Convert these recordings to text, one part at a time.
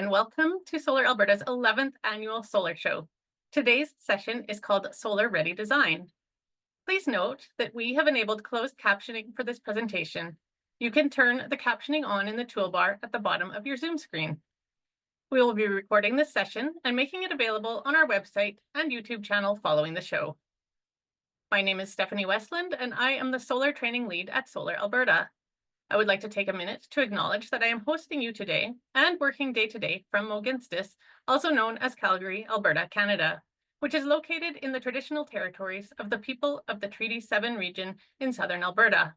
and welcome to Solar Alberta's 11th annual Solar Show. Today's session is called Solar Ready Design. Please note that we have enabled closed captioning for this presentation. You can turn the captioning on in the toolbar at the bottom of your Zoom screen. We will be recording this session and making it available on our website and YouTube channel following the show. My name is Stephanie Westland, and I am the Solar Training Lead at Solar Alberta. I would like to take a minute to acknowledge that I am hosting you today and working day-to-day from Mohginstsis, also known as Calgary, Alberta, Canada, which is located in the traditional territories of the people of the Treaty 7 region in southern Alberta.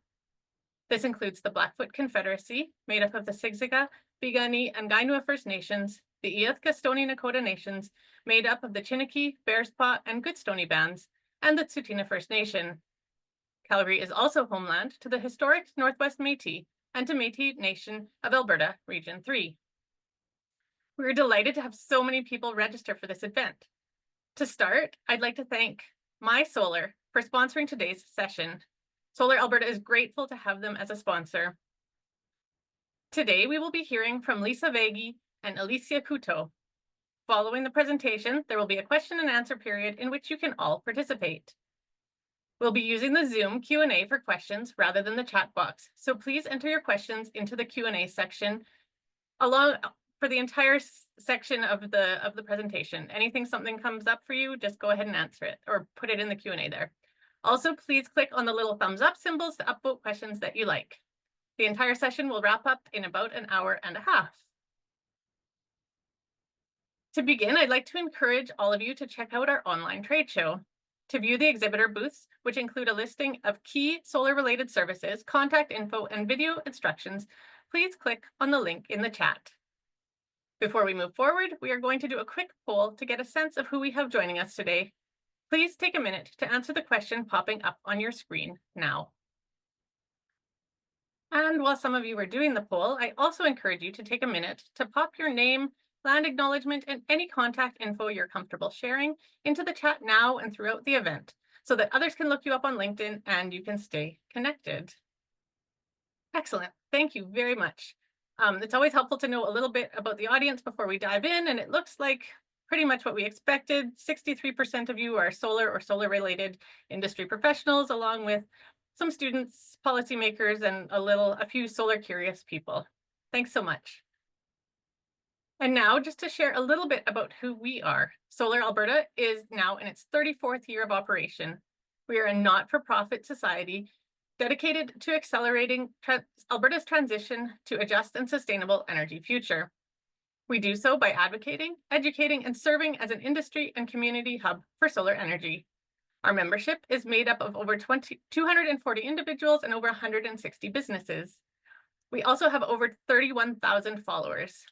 This includes the Blackfoot Confederacy, made up of the Siksika, Piikani, and Kainai First Nations, the Îethka Stoney Nakoda Nations, made up of the Chiniki, Bearspaw, and Goodstoney bands, and the Tsuut'ina First Nation. Calgary is also homeland to the historic Northwest Métis and to Métis Nation of Alberta, Region 3. We're delighted to have so many people register for this event. To start, I'd like to thank MySolar for sponsoring today's session. Solar Alberta is grateful to have them as a sponsor. Today, we will be hearing from Lisa Vegi and Alicia Couto. Following the presentation, there will be a question and answer period in which you can all participate. We'll be using the Zoom Q&A for questions rather than the chat box, so please enter your questions into the Q&A section for the entire section of the presentation. Something comes up for you, just go ahead and answer it or put it in the Q&A there. Also, please click on the little thumbs up symbols to upvote questions that you like. The entire session will wrap up in about an hour and a half. To begin, I'd like to encourage all of you to check out our online trade show. To view the exhibitor booths, which include a listing of key solar-related services, contact info, and video instructions, please click on the link in the chat. Before we move forward, we are going to do a quick poll to get a sense of who we have joining us today. Please take a minute to answer the question popping up on your screen now. And while some of you are doing the poll, I also encourage you to take a minute to pop your name, land acknowledgement, and any contact info you're comfortable sharing into the chat now and throughout the event so that others can look you up on LinkedIn and you can stay connected. Excellent. Thank you very much. It's always helpful to know a little bit about the audience before we dive in, and it looks like pretty much what we expected. 63% of you are solar or solar-related industry professionals, along with some students, policymakers, and a few solar-curious people. Thanks so much. And now, just to share a little bit about who we are. Solar Alberta is now in its 34th year of operation. We are a not-for-profit society dedicated to accelerating Alberta's transition to a just and sustainable energy future. We do so by advocating, educating, and serving as an industry and community hub for solar energy. Our membership is made up of over 240 individuals and over 160 businesses. We also have over 31,000 followers.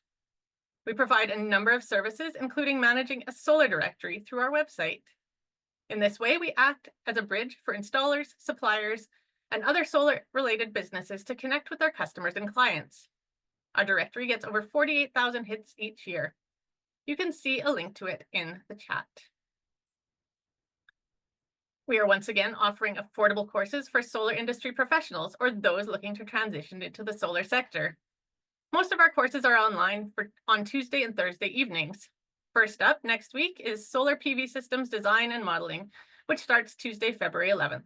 We provide a number of services, including managing a solar directory through our website. In this way, we act as a bridge for installers, suppliers, and other solar-related businesses to connect with our customers and clients. Our directory gets over 48,000 hits each year. You can see a link to it in the chat. We are once again offering affordable courses for solar industry professionals or those looking to transition into the solar sector. Most of our courses are online on Tuesday and Thursday evenings. First up next week is Solar PV Systems Design and Modeling, which starts Tuesday, February 11th.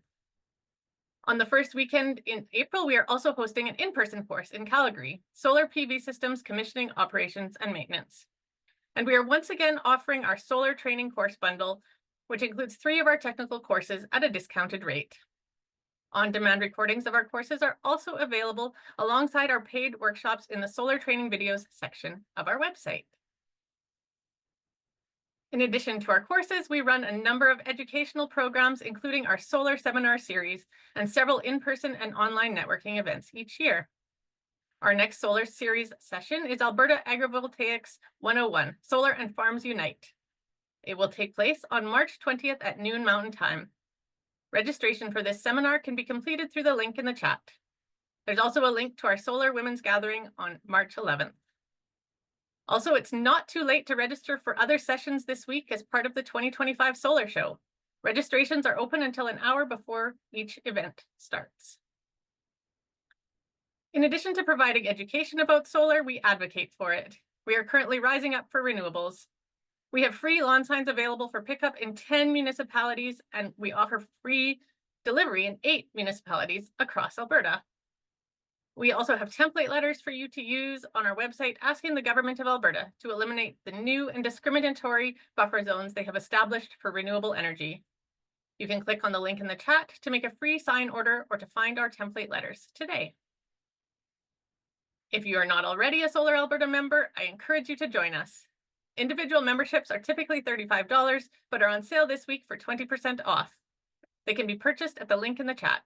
On the first weekend in April, we are also hosting an in-person course in Calgary, Solar PV Systems Commissioning, Operations, and Maintenance. And we are once again offering our solar training course bundle, which includes 3 of our technical courses at a discounted rate. On-demand recordings of our courses are also available alongside our paid workshops in the solar training videos section of our website. In addition to our courses, we run a number of educational programs, including our solar seminar series and several in-person and online networking events each year. Our next solar series session is Alberta Agrivoltaics 101, Solar and Farms Unite. It will take place on March 20th at noon Mountain Time. Registration for this seminar can be completed through the link in the chat. There's also a link to our Solar Women's Gathering on March 11th. Also, it's not too late to register for other sessions this week as part of the 2025 Solar Show. Registrations are open until an hour before each event starts. In addition to providing education about solar, we advocate for it. We are currently rising up for renewables. We have free lawn signs available for pickup in 10 municipalities, and we offer free delivery in 8 municipalities across Alberta. We also have template letters for you to use on our website asking the Government of Alberta to eliminate the new and discriminatory buffer zones they have established for renewable energy. You can click on the link in the chat to make a free sign order or to find our template letters today. If you are not already a Solar Alberta member, I encourage you to join us. Individual memberships are typically $35, but are on sale this week for 20% off. They can be purchased at the link in the chat.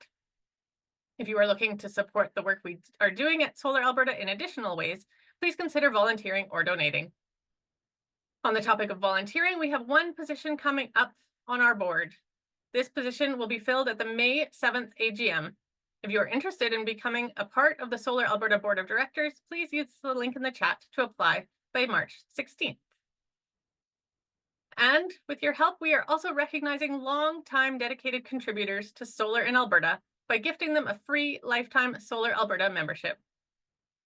If you are looking to support the work we are doing at Solar Alberta in additional ways, please consider volunteering or donating. On the topic of volunteering, we have one position coming up on our board. This position will be filled at the May 7th AGM. If you are interested in becoming a part of the Solar Alberta Board of Directors, please use the link in the chat to apply by March 16th. And with your help, we are also recognizing long-time dedicated contributors to solar in Alberta by gifting them a free lifetime Solar Alberta membership.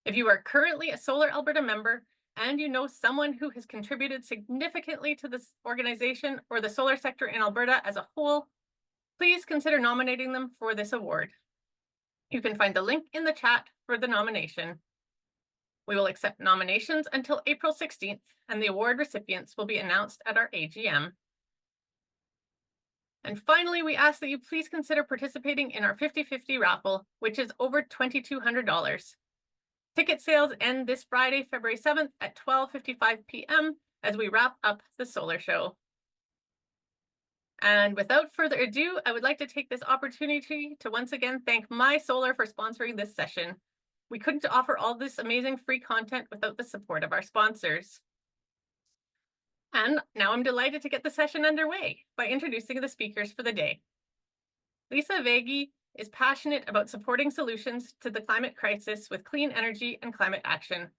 If you are currently a Solar Alberta member and you know someone who has contributed significantly to this organization or the solar sector in Alberta as a whole, please consider nominating them for this award. You can find the link in the chat for the nomination. We will accept nominations until April 16th, and the award recipients will be announced at our AGM. And finally, we ask that you please consider participating in our 50/50 raffle, which is over $2,200. Ticket sales end this Friday, February 7th at 12:55 p.m. as we wrap up the solar show. And without further ado, I would like to take this opportunity to once again thank My Solar for sponsoring this session. We couldn't offer all this amazing free content without the support of our sponsors. And now I'm delighted to get the session underway by introducing the speakers for the day. Lisa Vegi is passionate about supporting solutions to the climate crisis with clean energy and climate action.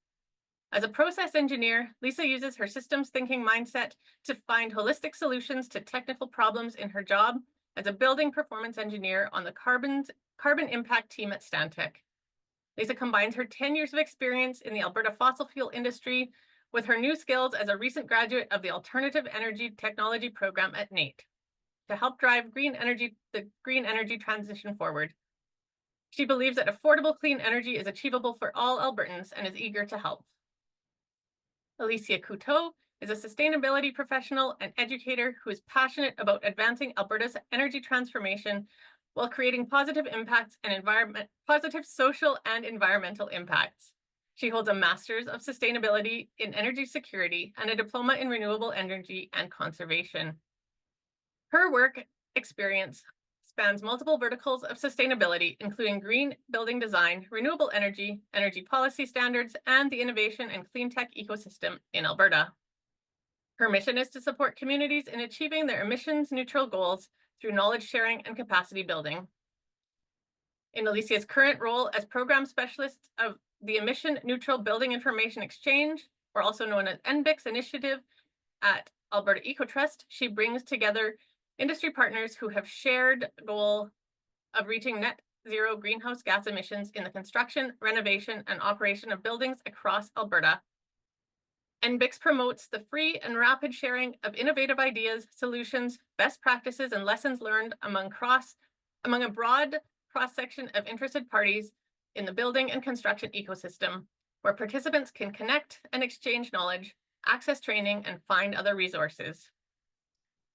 As a process engineer, Lisa uses her systems thinking mindset to find holistic solutions to technical problems in her job as a building performance engineer on the carbon impact team at Stantec. Lisa combines her 10 years of experience in the Alberta fossil fuel industry with her new skills as a recent graduate of the Alternative Energy Technology Program at NATE to help drive the green energy transition forward. She believes that affordable clean energy is achievable for all Albertans and is eager to help. Alicia Couteau is a sustainability professional and educator who is passionate about advancing Alberta's energy transformation while creating positive impacts and positive social and environmental impacts. She holds a Master's of Sustainability in Energy Security and a Diploma in Renewable Energy and Conservation. Her work experience spans multiple verticals of sustainability, including green building design, renewable energy, energy policy standards, and the innovation and clean tech ecosystem in Alberta. Her mission is to support communities in achieving their emissions neutral goals through knowledge sharing and capacity building. In Alicia's current role as program specialist of the Emission Neutral Building Information Exchange, or also known as NBIX initiative at Alberta EcoTrust, she brings together industry partners who have shared goal of reaching net zero greenhouse gas emissions in the construction, renovation, and operation of buildings across Alberta. NBIX promotes the free and rapid sharing of innovative ideas, solutions, best practices, and lessons learned among a broad cross-section of interested parties in the building and construction ecosystem, where participants can connect and exchange knowledge, access training, and find other resources.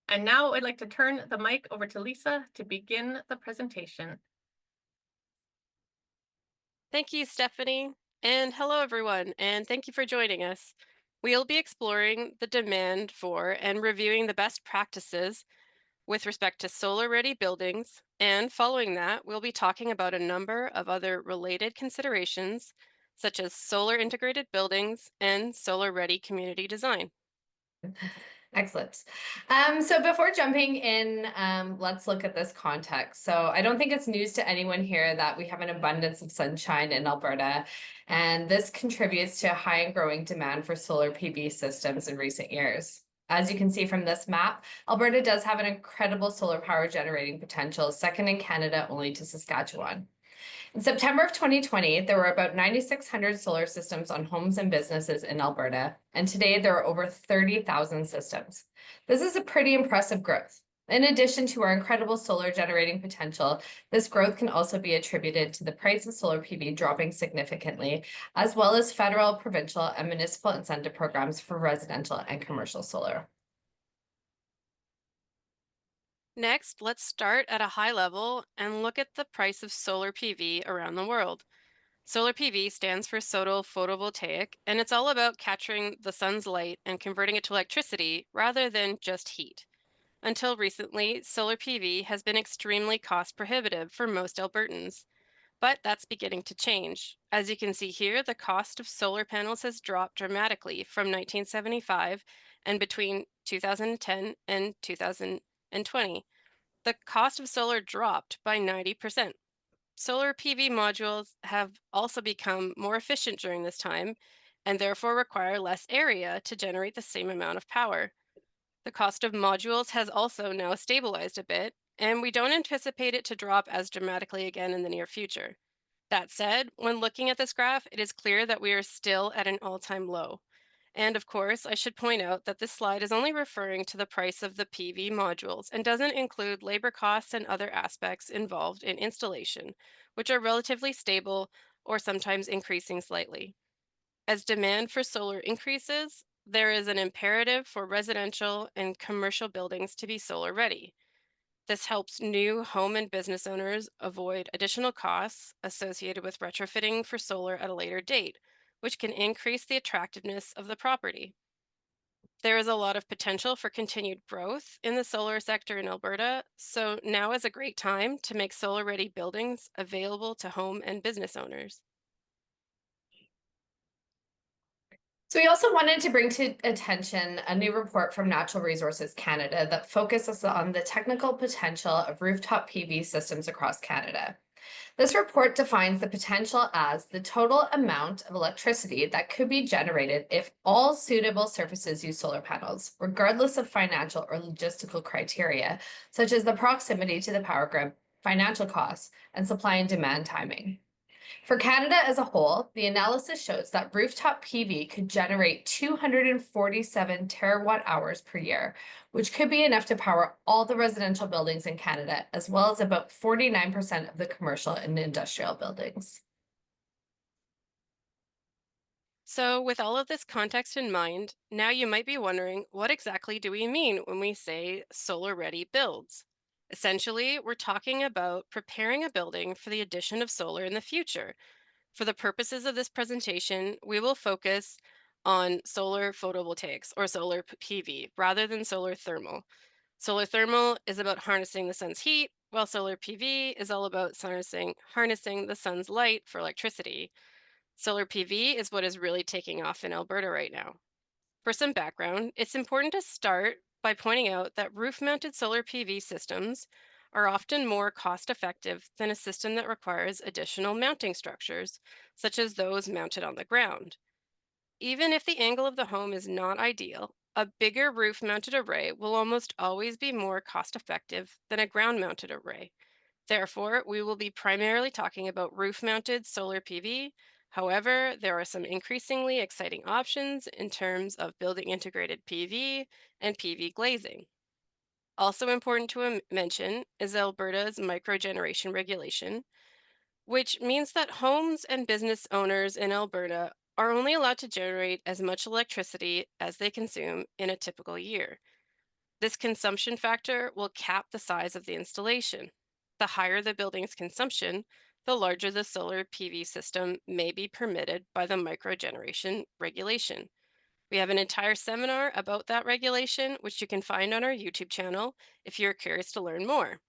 And now I'd like to turn the mic over to Lisa to begin the presentation. Thank you, Stephanie. And hello, everyone, and thank you for joining us. We'll be exploring the demand for and reviewing the best practices with respect to solar-ready buildings. And following that, we'll be talking about a number of other related considerations, such as solar integrated buildings and solar-ready community design. Excellent. So before jumping in, let's look at this context. So I don't think it's news to anyone here that we have an abundance of sunshine in Alberta, and this contributes to a high and growing demand for solar PV systems in recent years. As you can see from this map, Alberta does have an incredible solar power generating potential, second in Canada only to Saskatchewan. In September of 2020, there were about 9,600 solar systems on homes and businesses in Alberta, and today there are over 30,000 systems. This is a pretty impressive growth. In addition to our incredible solar generating potential, this growth can also be attributed to the price of solar PV dropping significantly, as well as federal, provincial, and municipal incentive programs for residential and commercial solar. Next, let's start at a high level and look at the price of solar PV around the world. Solar PV stands for solar photovoltaic, and it's all about capturing the sun's light and converting it to electricity rather than just heat. Until recently, solar PV has been extremely cost prohibitive for most Albertans, but that's beginning to change. As you can see here, the cost of solar panels has dropped dramatically from 1975 and between 2010 and 2020. The cost of solar dropped by 90%. Solar PV modules have also become more efficient during this time and therefore require less area to generate the same amount of power. The cost of modules has also now stabilized a bit, and we don't anticipate it to drop as dramatically again in the near future. That said, when looking at this graph, it is clear that we are still at an all-time low. And of course, I should point out that this slide is only referring to the price of the PV modules and doesn't include labor costs and other aspects involved in installation, which are relatively stable or sometimes increasing slightly. As demand for solar increases, there is an imperative for residential and commercial buildings to be solar ready. This helps new home and business owners avoid additional costs associated with retrofitting for solar at a later date, which can increase the attractiveness of the property. There is a lot of potential for continued growth in the solar sector in Alberta, so now is a great time to make solar ready buildings available to home and business owners. So we also wanted to bring to attention a new report from Natural Resources Canada that focuses on the technical potential of rooftop PV systems across Canada. This report defines the potential as the total amount of electricity that could be generated if all suitable surfaces use solar panels, regardless of financial or logistical criteria, such as the proximity to the power grid, financial costs, and supply and demand timing. For Canada as a whole, the analysis shows that rooftop PV could generate 247 terawatt hours per year, which could be enough to power all the residential buildings in Canada, as well as about 49% of the commercial and industrial buildings. So, with all of this context in mind, now you might be wondering, what exactly do we mean when we say solar ready builds? Essentially, we're talking about preparing a building for the addition of solar in the future. For the purposes of this presentation, we will focus on solar photovoltaics or solar PV rather than solar thermal. Solar thermal is about harnessing the sun's heat, while solar PV is all about harnessing the sun's light for electricity. Solar PV is what is really taking off in Alberta right now. For some background, it's important to start by pointing out that roof-mounted solar PV systems are often more cost-effective than a system that requires additional mounting structures, such as those mounted on the ground. Even if the angle of the home is not ideal, a bigger roof-mounted array will almost always be more cost-effective than a ground-mounted array. Therefore, we will be primarily talking about roof-mounted solar PV. However, there are some increasingly exciting options in terms of building integrated PV and PV glazing. Also important to mention is Alberta's microgeneration regulation, which means that homes and business owners in Alberta are only allowed to generate as much electricity as they consume in a typical year. This consumption factor will cap the size of the installation. The higher the building's consumption, the larger the solar PV system may be permitted by the microgeneration regulation. We have an entire seminar about that regulation, which you can find on our YouTube channel if you're curious to learn more.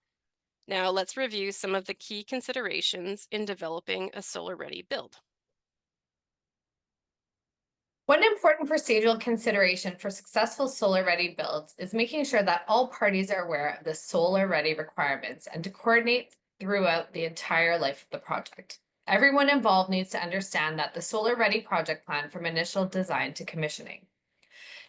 Now let's review some of the key considerations in developing a solar-ready build. One important procedural consideration for successful solar-ready builds is making sure that all parties are aware of the solar-ready requirements and to coordinate throughout the entire life of the project. Everyone involved needs to understand that the solar-ready project plan from initial design to commissioning.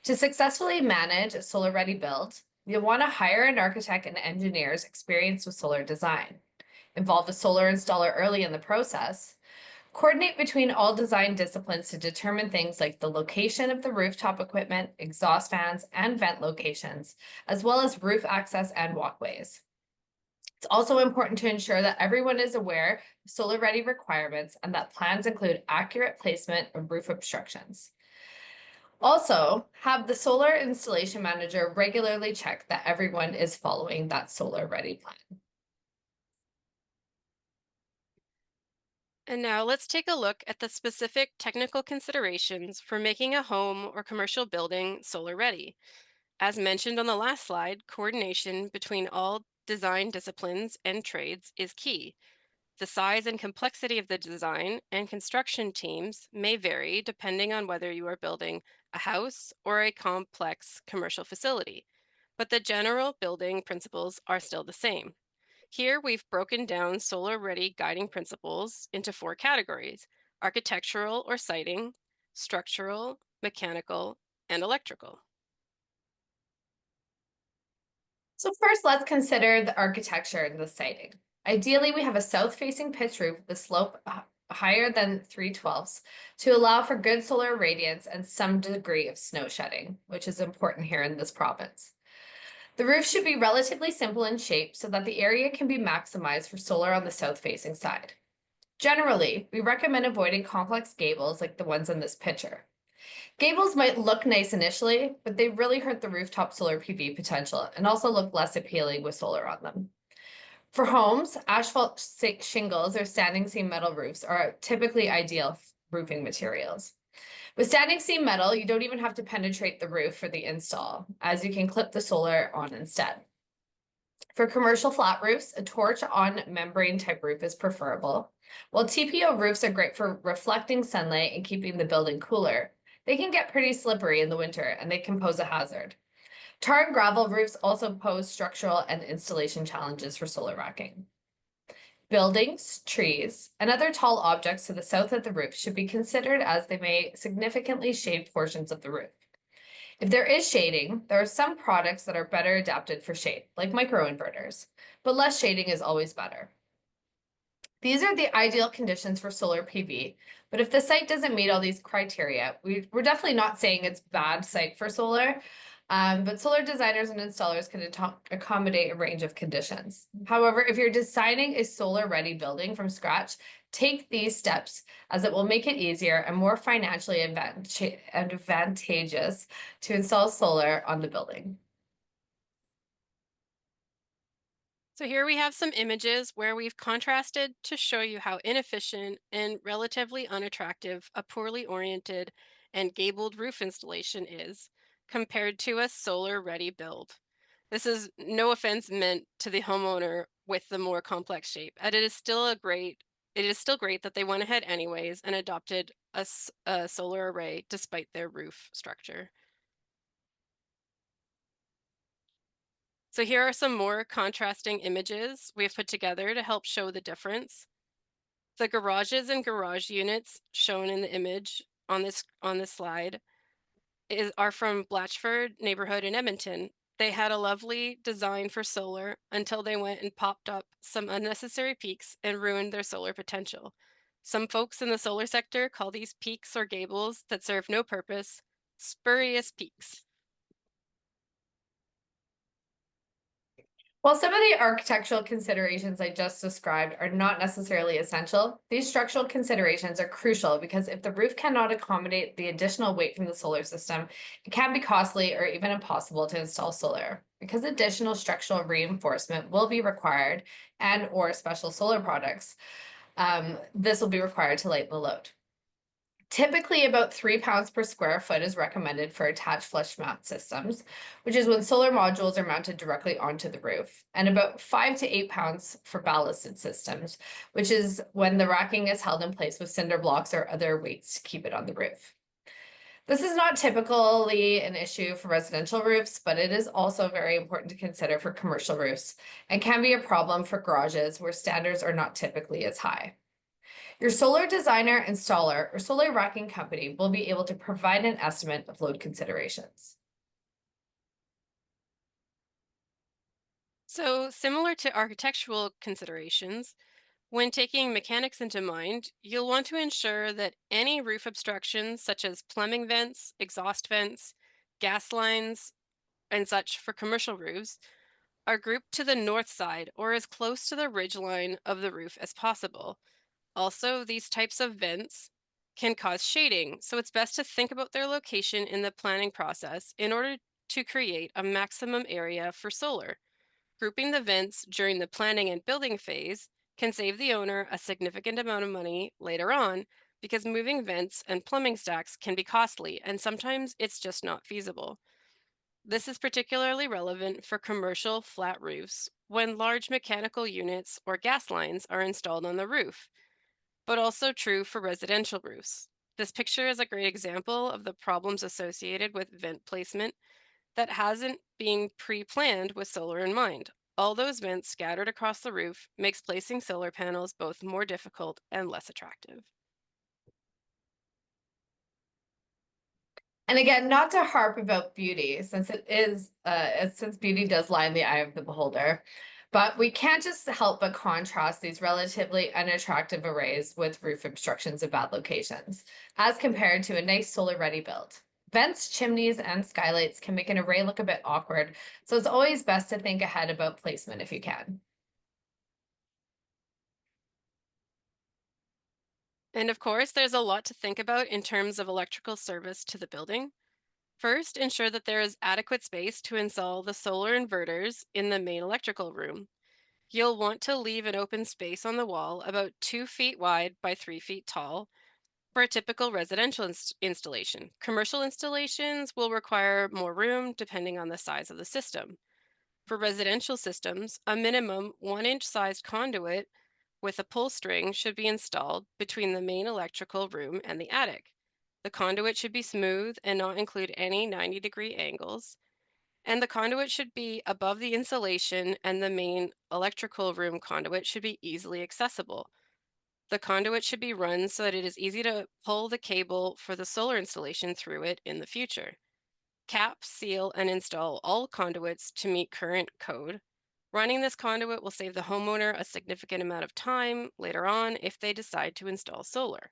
To successfully manage a solar-ready build, you'll want to hire an architect and engineers experienced with solar design. involve a solar installer early in the process, coordinate between all design disciplines to determine things like the location of the rooftop equipment, exhaust fans, and vent locations, as well as roof access and walkways. It's also important to ensure that everyone is aware of solar-ready requirements and that plans include accurate placement of roof obstructions. Also, have the solar installation manager regularly check that everyone is following that solar-ready plan. And now let's take a look at the specific technical considerations for making a home or commercial building solar ready. As mentioned on the last slide, coordination between all design disciplines and trades is key. The size and complexity of the design and construction teams may vary depending on whether you are building a house or a complex commercial facility, but the general building principles are still the same. Here we've broken down solar-ready guiding principles into 4 categories: architectural or siting, structural, mechanical, and electrical. So first, let's consider the architecture and the siting. Ideally, we have a south-facing pitch roof with a slope higher than 3/12 to allow for good solar radiance and some degree of snow shedding, which is important here in this province. The roof should be relatively simple in shape so that the area can be maximized for solar on the south-facing side. Generally, we recommend avoiding complex gables like the ones in this picture. Gables might look nice initially, but they really hurt the rooftop solar PV potential and also look less appealing with solar on them. For homes, asphalt shingles or standing seam metal roofs are typically ideal roofing materials. With standing seam metal, you don't even have to penetrate the roof for the install, as you can clip the solar on instead. For commercial flat roofs, a torch-on membrane type roof is preferable. While TPO roofs are great for reflecting sunlight and keeping the building cooler, they can get pretty slippery in the winter and they can pose a hazard. Tar and gravel roofs also pose structural and installation challenges for solar racking. Buildings, trees, and other tall objects to the south of the roof should be considered as they may significantly shade portions of the roof. If there is shading, there are some products that are better adapted for shade, like microinverters, but less shading is always better. These are the ideal conditions for solar PV, but if the site doesn't meet all these criteria, we're definitely not saying it's bad site for solar, but solar designers and installers can accommodate a range of conditions. However, if you're designing a solar-ready building from scratch, take these steps as it will make it easier and more financially advantageous to install solar on the building. So here we have some images where we've contrasted to show you how inefficient and relatively unattractive a poorly oriented and gabled roof installation is compared to a solar-ready build. This is no offense meant to the homeowner with the more complex shape, and it is still great that they went ahead anyways and adopted a solar array despite their roof structure. So here are some more contrasting images we've put together to help show the difference. The garages and garage units shown in the image on this slide are from Blatchford neighborhood in Edmonton. They had a lovely design for solar until they went and popped up some unnecessary peaks and ruined their solar potential. Some folks in the solar sector call these peaks or gables that serve no purpose spurious peaks. While some of the architectural considerations I just described are not necessarily essential, these structural considerations are crucial because if the roof cannot accommodate the additional weight from the solar system, it can be costly or even impossible to install solar. Because additional structural reinforcement will be required and or special solar products, this will be required to lighten the load. Typically, about 3 pounds per square foot is recommended for attached flush mount systems, which is when solar modules are mounted directly onto the roof, and about 5 to 8 pounds for ballasted systems, which is when the racking is held in place with cinder blocks or other weights to keep it on the roof. This is not typically an issue for residential roofs, but it is also very important to consider for commercial roofs and can be a problem for garages where standards are not typically as high. Your solar designer, installer, or solar racking company will be able to provide an estimate of load considerations. So similar to architectural considerations, When taking mechanics into mind, you'll want to ensure that any roof obstructions, such as plumbing vents, exhaust vents, gas lines, and such for commercial roofs, are grouped to the north side or as close to the ridge line of the roof as possible. Also, these types of vents can cause shading, so it's best to think about their location in the planning process in order to create a maximum area for solar. Grouping the vents during the planning and building phase can save the owner a significant amount of money later on because moving vents and plumbing stacks can be costly and sometimes it's just not feasible. This is particularly relevant for commercial flat roofs when large mechanical units or gas lines are installed on the roof, but also true for residential roofs. This picture is a great example of the problems associated with vent placement that hasn't been pre-planned with solar in mind. All those vents scattered across the roof makes placing solar panels both more difficult and less attractive. And again, not to harp about beauty, since since beauty does lie in the eye of the beholder, but we can't just help but contrast these relatively unattractive arrays with roof obstructions in bad locations, as compared to a nice solar-ready build. Vents, chimneys, and skylights can make an array look a bit awkward, so it's always best to think ahead about placement if you can. And of course, there's a lot to think about in terms of electrical service to the building. First, ensure that there is adequate space to install the solar inverters in the main electrical room. You'll want to leave an open space on the wall about 2 feet wide by 3 feet tall for a typical residential installation. Commercial installations will require more room depending on the size of the system. For residential systems, a minimum 1-inch sized conduit with a pull string should be installed between the main electrical room and the attic. The conduit should be smooth and not include any 90-degree angles, and the conduit should be above the insulation, and the main electrical room conduit should be easily accessible. The conduit should be run so that it is easy to pull the cable for the solar installation through it in the future. Cap, seal, and install all conduits to meet current code. Running this conduit will save the homeowner a significant amount of time later on if they decide to install solar.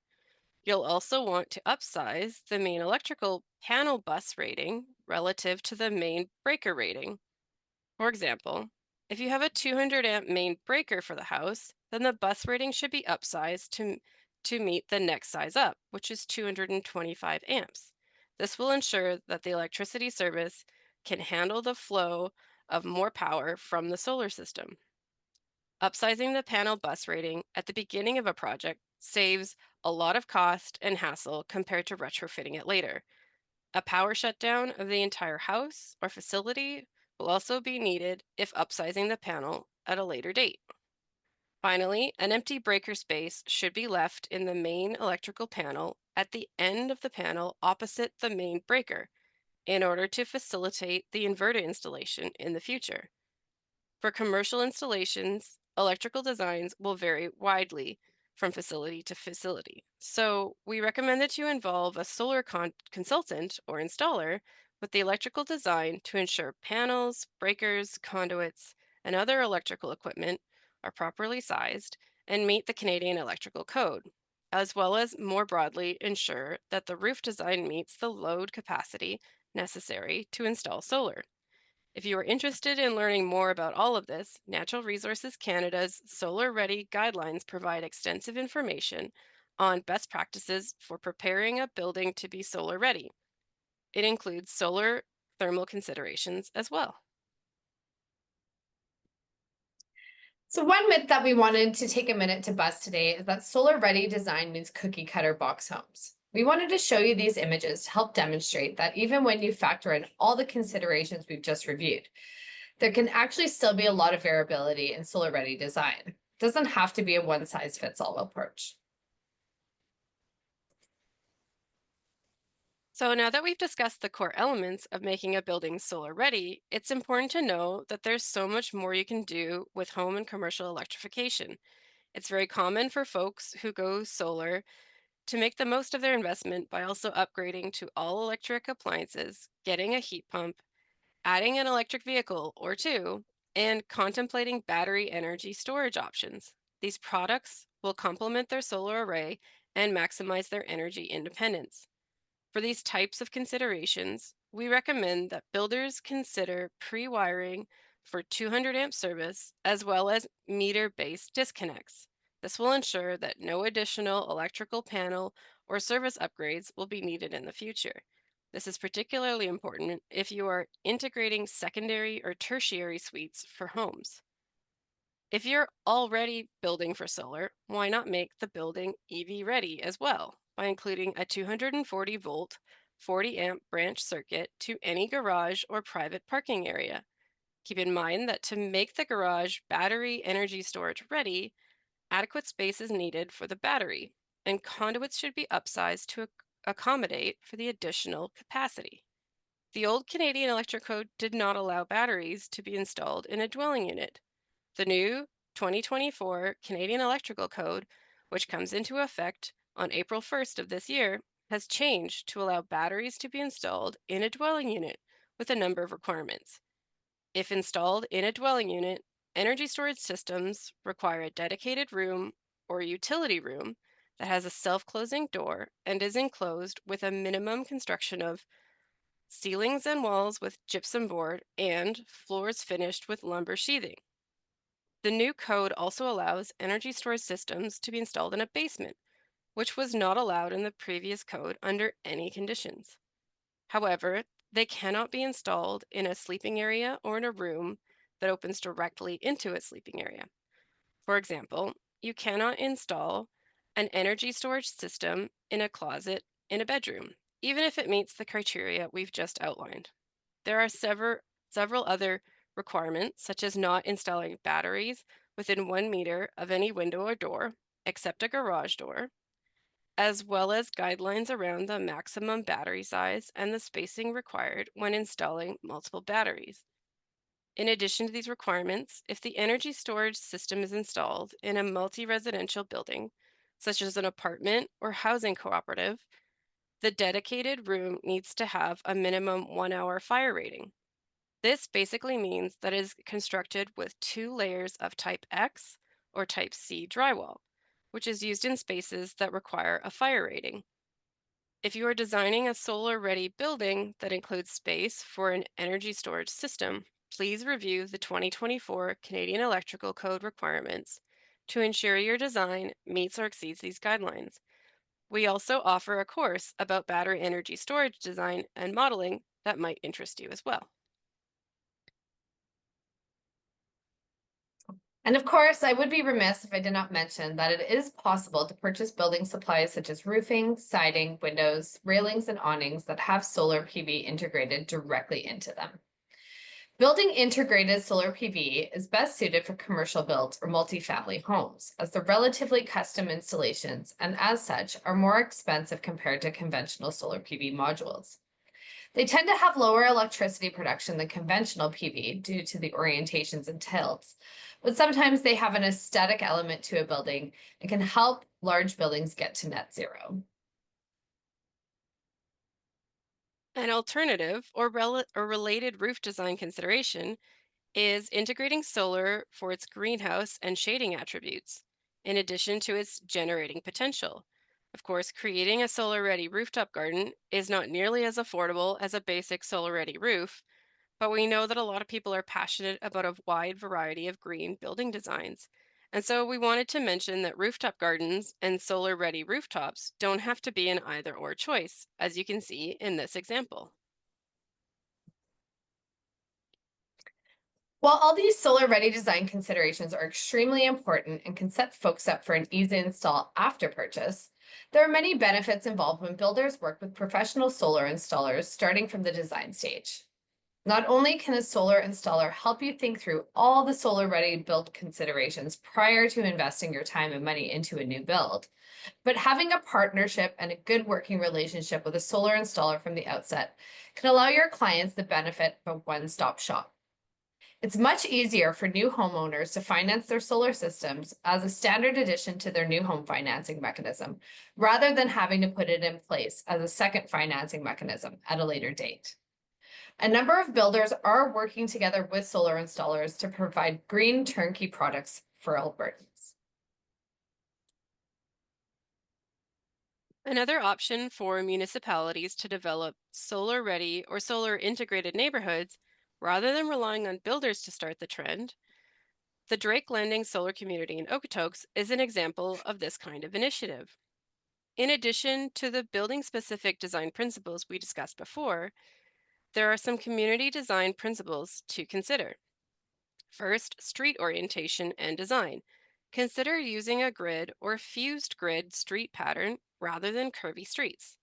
You'll also want to upsize the main electrical panel bus rating relative to the main breaker rating. For example, if you have a 200 amp main breaker for the house, then the bus rating should be upsized to meet the next size up, which is 225 amps. This will ensure that the electricity service can handle the flow of more power from the solar system. Upsizing the panel bus rating at the beginning of a project saves a lot of cost and hassle compared to retrofitting it later. A power shutdown of the entire house or facility will also be needed if upsizing the panel at a later date. Finally, an empty breaker space should be left in the main electrical panel at the end of the panel opposite the main breaker in order to facilitate the inverter installation in the future. For commercial installations, electrical designs will vary widely from facility to facility. So, we recommend that you involve a solar consultant or installer with the electrical design to ensure panels, breakers, conduits, and other electrical equipment are properly sized and meet the Canadian Electrical Code, as well as more broadly ensure that the roof design meets the load capacity necessary to install solar. If you are interested in learning more about all of this, Natural Resources Canada's Solar Ready guidelines provide extensive information on best practices for preparing a building to be solar ready. It includes solar thermal considerations as well. So one myth that we wanted to take a minute to bust today is that solar-ready design means cookie-cutter box homes. We wanted to show you these images to help demonstrate that even when you factor in all the considerations we've just reviewed, there can actually still be a lot of variability in solar-ready design. It doesn't have to be a one-size-fits-all approach. So now that we've discussed the core elements of making a building solar ready, it's important to know that there's so much more you can do with home and commercial electrification. It's very common for folks who go solar to make the most of their investment by also upgrading to all electric appliances, getting a heat pump, adding an electric vehicle or two, and contemplating battery energy storage options. These products will complement their solar array and maximize their energy independence. For these types of considerations, we recommend that builders consider pre-wiring for 200 amp service as well as meter-based disconnects. This will ensure that no additional electrical panel or service upgrades will be needed in the future. This is particularly important if you are integrating secondary or tertiary suites for homes. If you're already building for solar, why not make the building EV ready as well by including a 240 volt, 40 amp branch circuit to any garage or private parking area? Keep in mind that to make the garage battery energy storage ready, adequate space is needed for the battery, and conduits should be upsized to accommodate for the additional capacity. The old Canadian Electric Code did not allow batteries to be installed in a dwelling unit. The new 2024 Canadian Electrical Code, which comes into effect on April 1st of this year, has changed to allow batteries to be installed in a dwelling unit with a number of requirements. If installed in a dwelling unit, energy storage systems require a dedicated room or utility room that has a self-closing door and is enclosed with a minimum construction of ceilings and walls with gypsum board and floors finished with lumber sheathing. The new code also allows energy storage systems to be installed in a basement, which was not allowed in the previous code under any conditions. However, they cannot be installed in a sleeping area or in a room that opens directly into a sleeping area. For example, you cannot install an energy storage system in a closet in a bedroom, even if it meets the criteria we've just outlined. There are several other requirements, such as not installing batteries within 1 meter of any window or door, except a garage door, as well as guidelines around the maximum battery size and the spacing required when installing multiple batteries. In addition to these requirements, if the energy storage system is installed in a multi-residential building, such as an apartment or housing cooperative, the dedicated room needs to have a minimum 1 hour fire rating. This basically means that it is constructed with 2 layers of type X or type C drywall, which is used in spaces that require a fire rating. If you are designing a solar-ready building that includes space for an energy storage system, please review the 2024 Canadian Electrical Code requirements to ensure your design meets or exceeds these guidelines. We also offer a course about battery energy storage design and modeling that might interest you as well. And of course, I would be remiss if I did not mention that it is possible to purchase building supplies such as roofing, siding, windows, railings, and awnings that have solar PV integrated directly into them. Building integrated solar PV is best suited for commercial builds or multifamily homes, as they're relatively custom installations and as such are more expensive compared to conventional solar PV modules. They tend to have lower electricity production than conventional PV due to the orientations and tilts, but sometimes they have an aesthetic element to a building and can help large buildings get to net zero. An alternative or related roof design consideration is integrating solar for its greenhouse and shading attributes, in addition to its generating potential. Of course, creating a solar-ready rooftop garden is not nearly as affordable as a basic solar-ready roof, but we know that a lot of people are passionate about a wide variety of green building designs. And so we wanted to mention that rooftop gardens and solar-ready rooftops don't have to be an either-or choice, as you can see in this example. While all these solar-ready design considerations are extremely important and can set folks up for an easy install after purchase, there are many benefits involved when builders work with professional solar installers starting from the design stage. Not only can a solar installer help you think through all the solar-ready build considerations prior to investing your time and money into a new build, but having a partnership and a good working relationship with a solar installer from the outset can allow your clients the benefit of a one-stop shop. It's much easier for new homeowners to finance their solar systems as a standard addition to their new home financing mechanism, rather than having to put it in place as a second financing mechanism at a later date. A number of builders are working together with solar installers to provide green turnkey products for Albertans. Another option for municipalities to develop solar ready or solar integrated neighborhoods, rather than relying on builders to start the trend, the Drake Landing Solar Community in Okotoks is an example of this kind of initiative. In addition to the building specific design principles we discussed before, there are some community design principles to consider. First, street orientation and design. Consider using a grid or fused grid street pattern rather than curvy streets.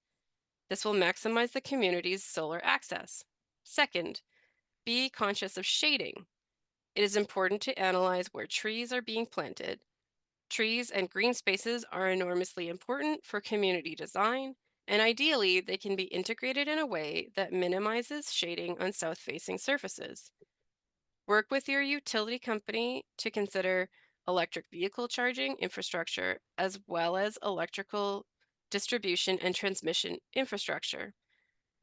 This will maximize the community's solar access. Second, be conscious of shading. It is important to analyze where trees are being planted. Trees and green spaces are enormously important for community design, and ideally, they can be integrated in a way that minimizes shading on south facing surfaces. Work with your utility company to consider electric vehicle charging infrastructure as well as electrical distribution and transmission infrastructure.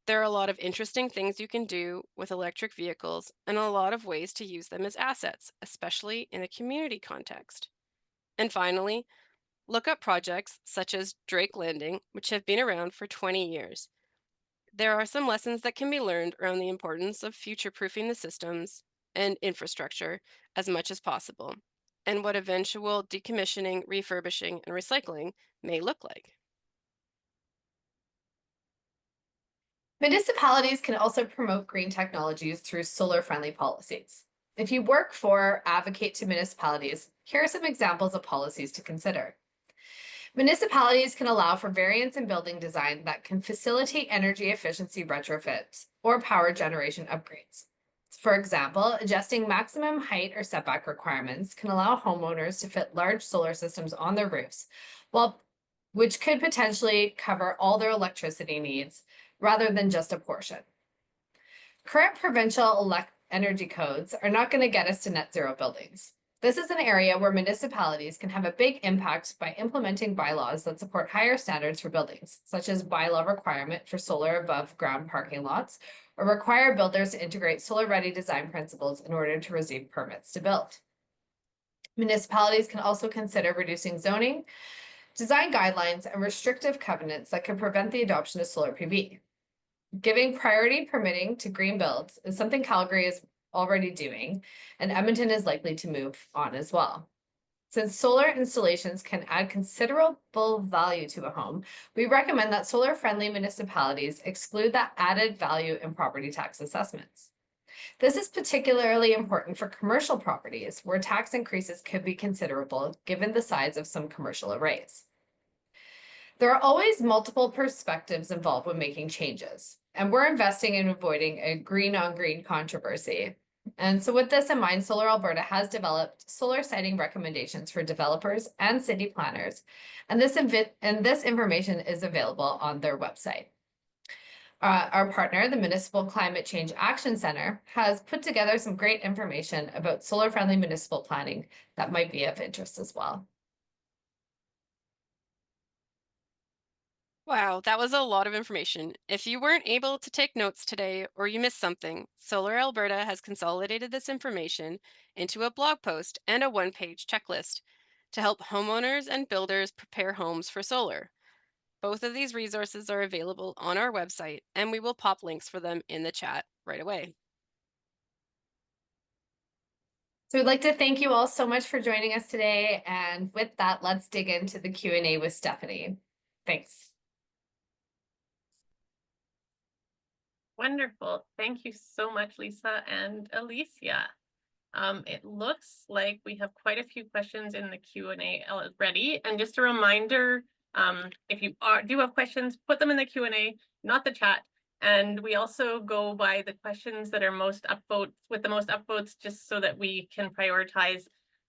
There are a lot of interesting things you can do with electric vehicles and a lot of ways to use them as assets, especially in a community context. And finally, look up projects such as Drake Landing, which have been around for 20 years. There are some lessons that can be learned around the importance of future proofing the systems and infrastructure as much as possible, and what eventual decommissioning, refurbishing, and recycling may look like. Municipalities can also promote green technologies through solar-friendly policies. If you work for or advocate to municipalities, here are some examples of policies to consider. Municipalities can allow for variance in building design that can facilitate energy efficiency retrofits or power generation upgrades. For example, adjusting maximum height or setback requirements can allow homeowners to fit large solar systems on their roofs, which could potentially cover all their electricity needs rather than just a portion. Current provincial energy codes are not going to get us to net zero buildings. This is an area where municipalities can have a big impact by implementing bylaws that support higher standards for buildings, such as bylaw requirement for solar above ground parking lots, or require builders to integrate solar-ready design principles in order to receive permits to build. Municipalities can also consider reducing zoning, design guidelines, and restrictive covenants that could prevent the adoption of solar PV. Giving priority permitting to green builds is something Calgary is already doing, and Edmonton is likely to move on as well. Since solar installations can add considerable value to a home, we recommend that solar-friendly municipalities exclude that added value in property tax assessments. This is particularly important for commercial properties where tax increases could be considerable given the size of some commercial arrays. There are always multiple perspectives involved when making changes, and we're investing in avoiding a green on green controversy. And so with this in mind, Solar Alberta has developed solar siting recommendations for developers and city planners, and this information is available on their website. Our partner, the Municipal Climate Change Action Center, has put together some great information about solar-friendly municipal planning that might be of interest as well. Wow, that was a lot of information. If you weren't able to take notes today or you missed something, Solar Alberta has consolidated this information into a blog post and a one-page checklist to help homeowners and builders prepare homes for solar. Both of these resources are available on our website, and we will pop links for them in the chat right away. So we'd like to thank you all so much for joining us today. And with that, let's dig into the Q&A with Stephanie. Thanks. Wonderful. Thank you so much, Lisa and Alicia. It looks like we have quite a few questions in the Q&A already. And just a reminder, if you do have questions, put them in the Q&A, not the chat. And we also go by the questions that are most upvotes with the most upvotes, just so that we can prioritize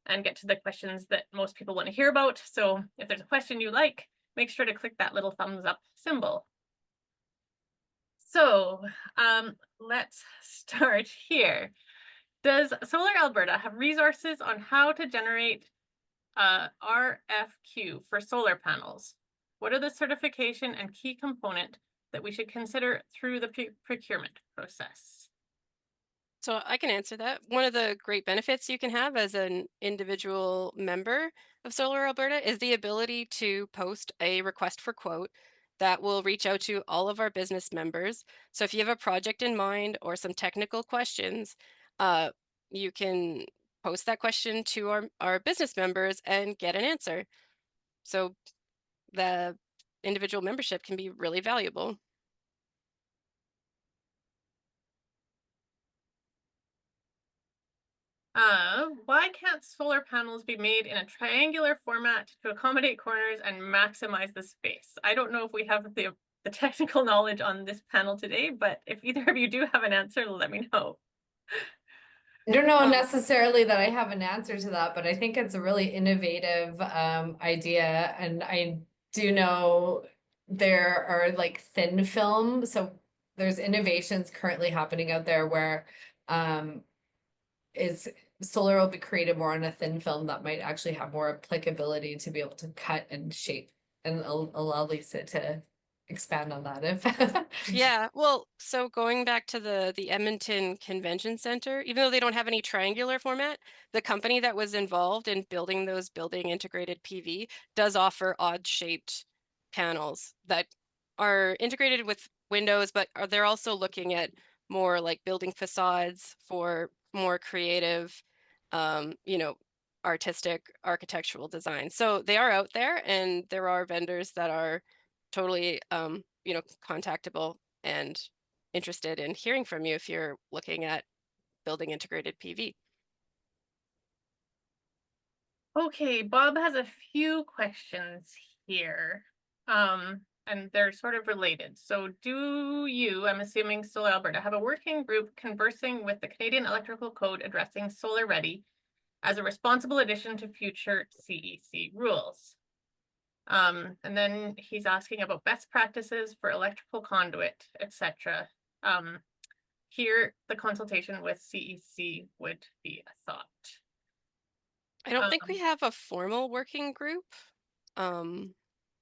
and get to the questions that most people want to hear about. So if there's a question you like, make sure to click that little thumbs up symbol. So let's start here. Does Solar Alberta have resources on how to generate RFQ for solar panels? What are the certification and key component that we should consider through the procurement process? So I can answer that. One of the great benefits you can have as an individual member of Solar Alberta is the ability to post a request for quote that will reach out to all of our business members. So if you have a project in mind or some technical questions, you can post that question to our business members and get an answer. So the individual membership can be really valuable. Why can't solar panels be made in a triangular format to accommodate corners and maximize the space? I don't know if we have the technical knowledge on this panel today, but if either of you do have an answer, let me know. I don't know Um, necessarily that I have an answer to that, but I think it's a really innovative idea. And I do know there are like thin film. So there's innovations currently happening out there where is solar will be created more on a thin film that might actually have more applicability to be able to cut and shape. And I'll allow Lisa to expand on that if Yeah, well, so going back to the Edmonton Convention Center, even though they don't have any triangular format, the company that was involved in building those building integrated PV does offer odd shaped panels that are integrated with windows, but they're also looking at more like building facades for more creative, you know, artistic architectural design. So they are out there, and there are vendors that are totally you know, contactable and interested in hearing from you if you're looking at building integrated PV. Okay, Bob has a few questions here. And they're sort of related. So do you, I'm assuming Solar Alberta, have a working group conversing with the Canadian Electrical Code addressing solar ready as a responsible addition to future CEC rules? And then he's asking about best practices for electrical conduit, etc. Here, the consultation with CEC would be a thought. I don't think we Um, have a formal working group.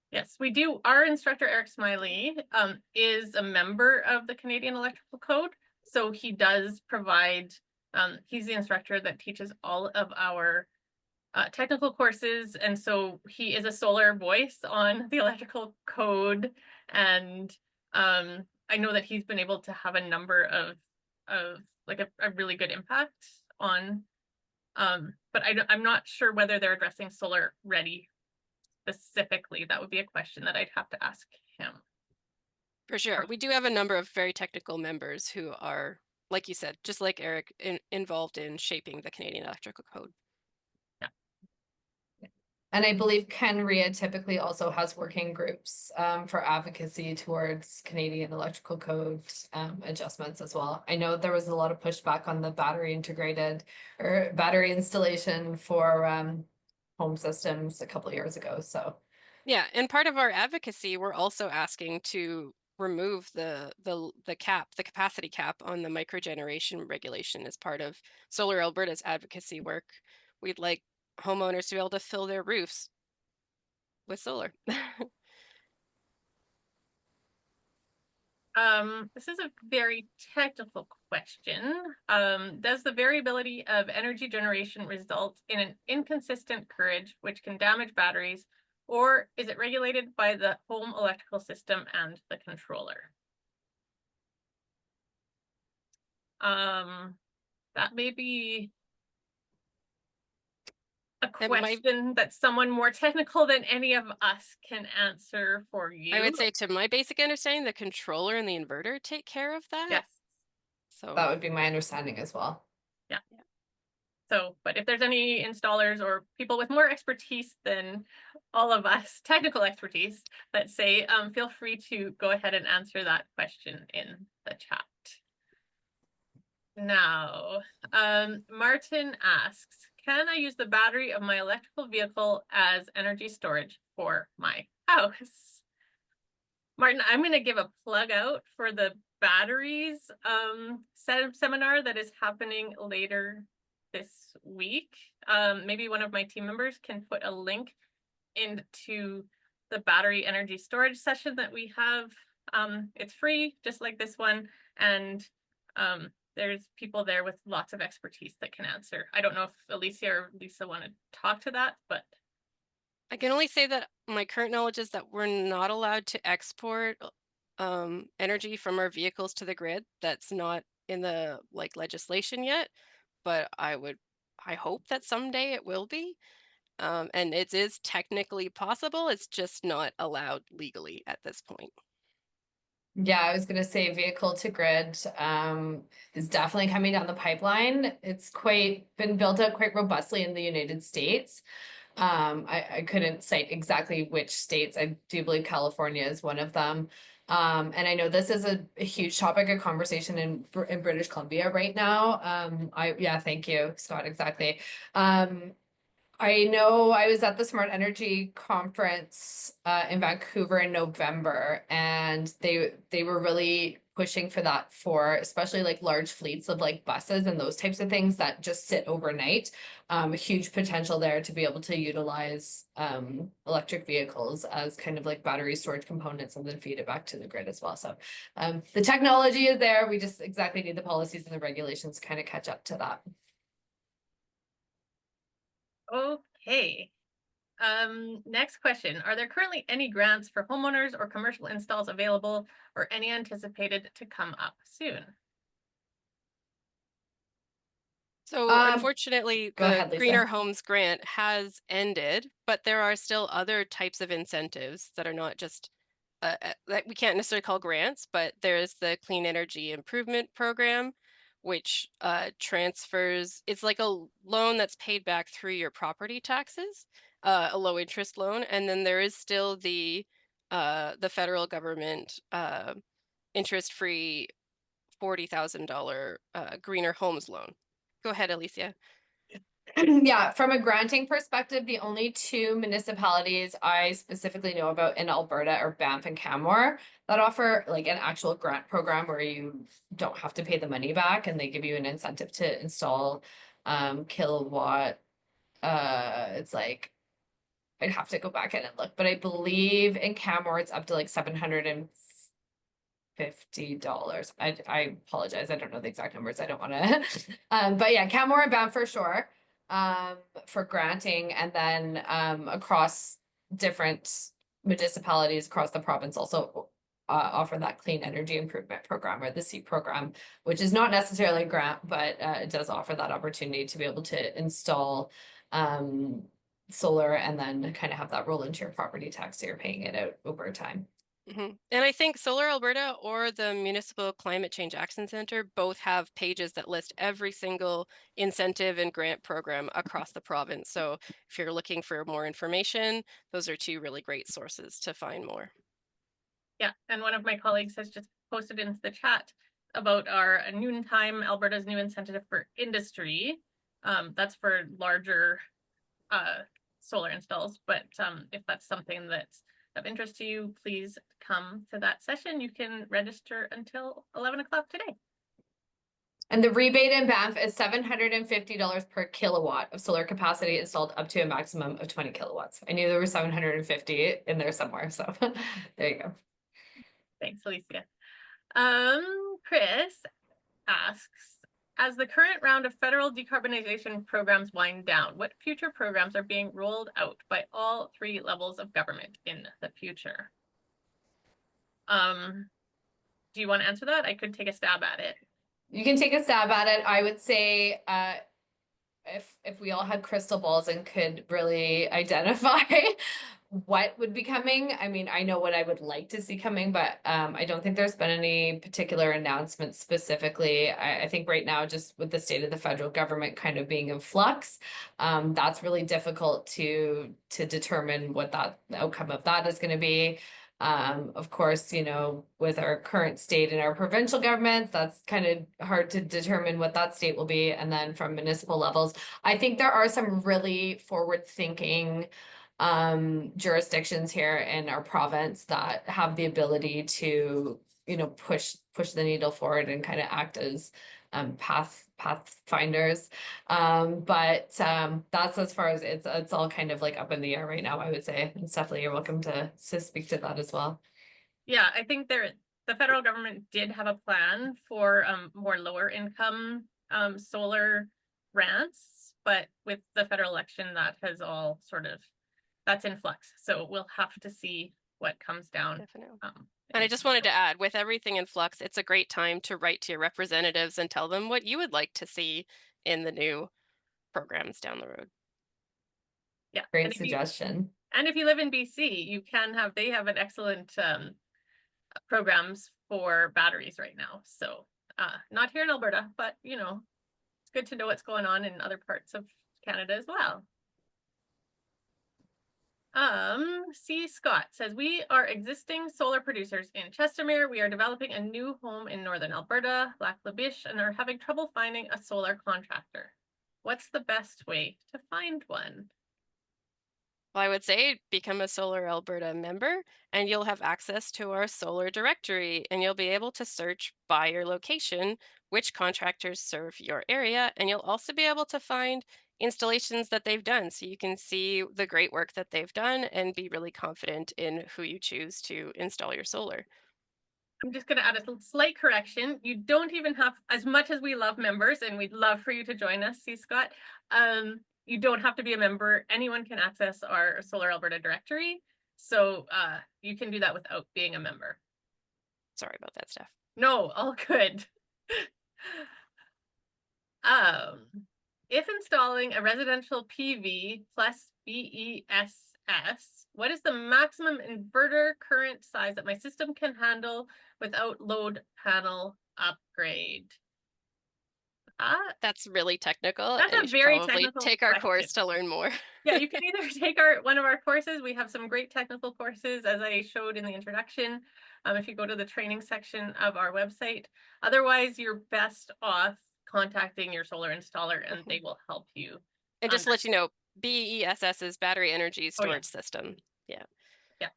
Yes, we do. Our instructor, Eric Smiley, is a member of the Canadian Electrical Code. So he does provide, he's the instructor that teaches all of our technical courses. And so he is a solar voice on the electrical code. And I know that he's been able to have a number of like a really good impact on, but I'm not sure whether they're addressing solar ready specifically. That would be a question that I'd have to ask him. For sure. We do have a number of very technical members who are, like you said, just like Eric, involved in shaping the Canadian Electrical Code. Yeah. And I believe CanRIA typically also has working groups for advocacy towards Canadian Electrical Code adjustments as well. I know there was a lot of pushback on the battery integrated or battery installation for home systems a couple of years ago. So Yeah, and part of our advocacy, we're also asking to remove the cap, the capacity cap on the microgeneration regulation as part of Solar Alberta's advocacy work. We'd like homeowners to be able to fill their roofs with solar. This is a very technical question. Does the variability of energy generation result in an inconsistent current which can damage batteries, or is it regulated by the home electrical system and the controller? That may be a question that someone more technical than any of us can answer for you. I would say, to my basic understanding, the controller and the inverter take care of that. Yes. So that would be my understanding as well. Yeah. So, but if there's any installers or people with more expertise than all of us, technical expertise, let's say, feel free to go ahead and answer that question in the chat. Now, Martin asks, can I use the battery of my electrical vehicle as energy storage for my house? Martin, I'm going to give a plug out for the batteries seminar that is happening later this week. Maybe one of my team members can put a link into the battery energy storage session that we have. It's free, just like this one. And there's people there with lots of expertise that can answer. I don't know if Alicia or Lisa want to talk to that, but I can only say that my current knowledge is that we're not allowed to export energy from our vehicles to the grid. That's not in the legislation yet, but I hope that someday it will be. And it is technically possible. It's just not allowed legally at this point. Yeah, I was gonna say vehicle to grid is definitely coming down the pipeline. It's quite been built up quite robustly in the United States. I couldn't cite exactly which states. I do believe California is one of them. And I know this is a huge topic of conversation in British Columbia right now. Yeah, thank you, Scott, exactly. I know I was at the Smart Energy conference in Vancouver in November, and they were really pushing for that for especially like large fleets of like buses and those types of things that just sit overnight. A huge potential there to be able to utilize electric vehicles as kind of like battery storage components and then feed it back to the grid as well. So the technology is there. We just exactly need the policies and the regulations to kind of catch up to that. Okay. Next question. Are there currently any grants for homeowners or commercial installs available or any anticipated to come up soon? So unfortunately, Go the ahead, Lisa. Greener Homes grant has ended, but there are still other types of incentives that are not just that we can't necessarily call grants, but there is the Clean Energy Improvement Program, which transfers, it's like a loan that's paid back through your property taxes, a low interest loan. And then there is still the federal government interest-free $40,000 Greener Homes loan. Go ahead, Alicia. Yeah, from a granting perspective, the only two municipalities I specifically know about in Alberta are Banff and Canmore that offer like an actual grant program where you don't have to pay the money back and they give you an incentive to install kilowatt. It's like I'd have to go back in and look, but I believe in Canmore it's up to like $750. I apologize, I don't know the exact numbers. I don't want to but yeah, Canmore and Banff for sure for granting, and then across different municipalities across the province also offer that clean energy improvement program or the C program, which is not necessarily a grant, but it does offer that opportunity to be able to install solar and then kind of have that roll into your property tax, so you're paying it out over time. And I think Solar Alberta or the Municipal Climate Change Action Center both have pages that list every single incentive and grant program across the province. So if you're looking for more information, those are two really great sources to find more. Yeah, and one of my colleagues has just posted into the chat about our Noontime, Alberta's new incentive for industry. That's for larger solar installs, but if that's something that's of interest to you, please come to that session. You can register until 11 o'clock today. And the rebate in Banff is $750 per kilowatt of solar capacity installed up to a maximum of 20 kilowatts. I knew there was 750 in there somewhere, so there you go. Thanks, Alicia. Chris asks, as the current round of federal decarbonization programs wind down, what future programs are being rolled out by all three levels of government in the future? Do you want to answer that? I could take a stab at it. You can take a stab at it. I would say if we all had crystal balls and could really identify what would be coming. I mean, I know what I would like to see coming, but I don't think there's been any particular announcements specifically. I think right now, just with the state of the federal government kind of being in flux, that's really difficult to determine what the outcome of that is going to be. Of course, you know, with our current state and our provincial governments, that's kind of hard to determine what that state will be. And then from municipal levels, I think there are some really forward-thinking jurisdictions here in our province that have the ability to, you know, push the needle forward and kind of act as pathfinders. But that's as far as it's all kind of like up in the air right now, I would say. And Stephanie, you're welcome to speak to that as well. Yeah, I think the federal government did have a plan for more lower income solar grants, but with the federal election, that has all sort of that's in flux. So we'll have to see what comes down. Definitely. Um, And I in just future. wanted to add, with everything in flux, it's a great time to write to your representatives and tell them what you would like to see in the new programs down the road. Yeah. Great suggestion. And if you live in BC, you can have, they have an excellent programs for batteries right now. So not here in Alberta, but you know, it's good to know what's going on in other parts of Canada as well. C. Scott says, we are existing solar producers in Chestermere. We are developing a new home in northern Alberta, Lac La Biche, and are having trouble finding a solar contractor. What's the best way to find one? Well, I would say become a Solar Alberta member, and you'll have access to our solar directory, and you'll be able to search by your location which contractors serve your area, and you'll also be able to find installations that they've done, so you can see the great work that they've done and be really confident in who you choose to install your solar. I'm just going to add a slight correction. You don't even have, as much as we love members, and we'd love for you to join us, C. Scott, you don't have to be a member. Anyone can access our Solar Alberta directory. So you can do that without being a member. Sorry about that, Steph. No, all good. If installing a residential PV plus BESS, what is the maximum inverter current size that my system can handle without load panel upgrade? That's really technical, That's and a you should very probably technical take our question. course to learn more. Yeah, you can either take one of our courses. We have some great technical courses, as I showed in the introduction, if you go to the training section of our website. Otherwise, you're best off contacting your solar installer, and they will help you. And just to let you know, BESS is battery energy storage system. Yeah. Yeah.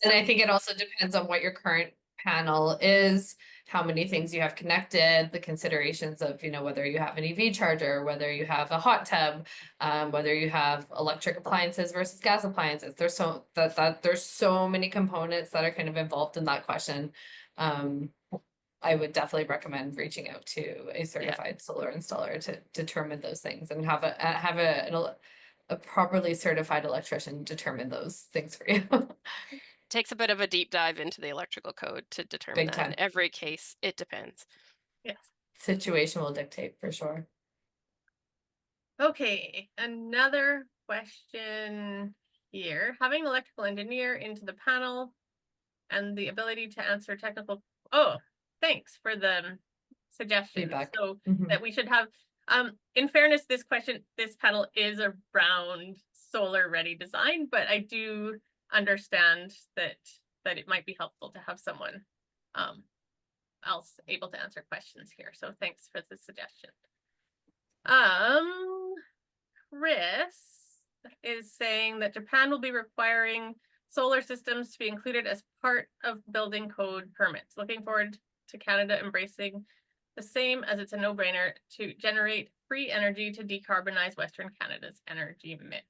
And I think it also depends on what your current panel is, how many things you have connected, the considerations of, you know, whether you have an EV charger, whether you have a hot tub, whether you have electric appliances versus gas appliances. There's there's so many components that are kind of involved in that question. I would definitely recommend reaching out to a certified solar installer to determine those things and have a properly certified electrician determine those things for you. Takes a bit of a deep dive into the electrical code to determine Big that. time. In every case, it depends. Yes. Situation will dictate for sure. Okay, another question here. Having an electrical engineer into the panel and the ability to answer technical. Oh, thanks for the suggestion. Feedback. So that we should have, in fairness, this panel is around solar ready design, but I do understand that it might be helpful to have someone else able to answer questions here. So thanks for the suggestion. Chris is saying that Japan will be requiring solar systems to be included as part of building code permits. Looking forward to Canada embracing the same, as it's a no-brainer to generate free energy to decarbonize Western Canada's energy mix.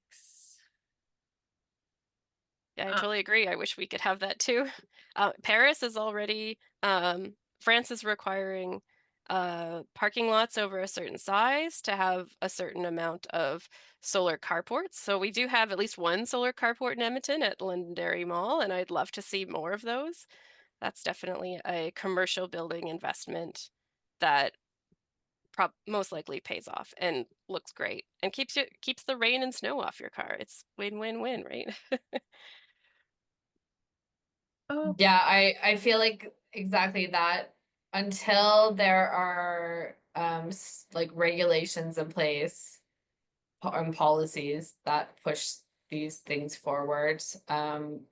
Yeah, I totally agree. I wish we could have that too. Paris is already, France is requiring parking lots over a certain size to have a certain amount of solar carports. So we do have at least one solar carport in Edmonton at Londonderry Mall, and I'd love to see more of those. That's definitely a commercial building investment that most likely pays off and looks great and keeps the rain and snow off your car. It's win-win-win, right? Oh, Yeah, I feel like exactly that until there are like regulations in place and policies that push these things forward,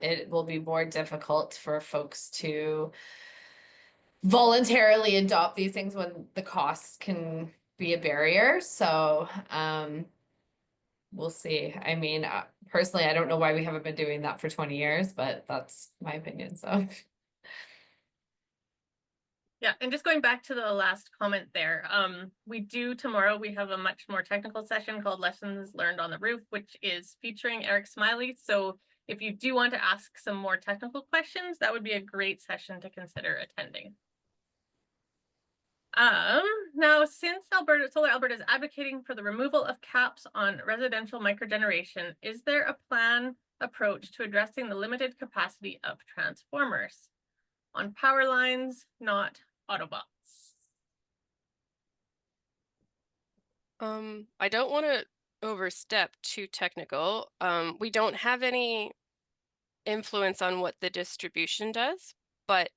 it will be more difficult for folks to voluntarily adopt these things when the costs can be a barrier. So we'll see. I mean, personally, I don't know why we haven't been doing that for 20 years, but that's my opinion. So yeah, and just going back to the last comment there, tomorrow we have a much more technical session called Lessons Learned on the Roof, which is featuring Eric Smiley. So if you do want to ask some more technical questions, that would be a great session to consider attending. Now, since Solar Alberta is advocating for the removal of caps on residential microgeneration, is there a plan approach to addressing the limited capacity of transformers on power lines, not Autobots. I don't want to overstep too technical. We don't have any influence on what the distribution does, but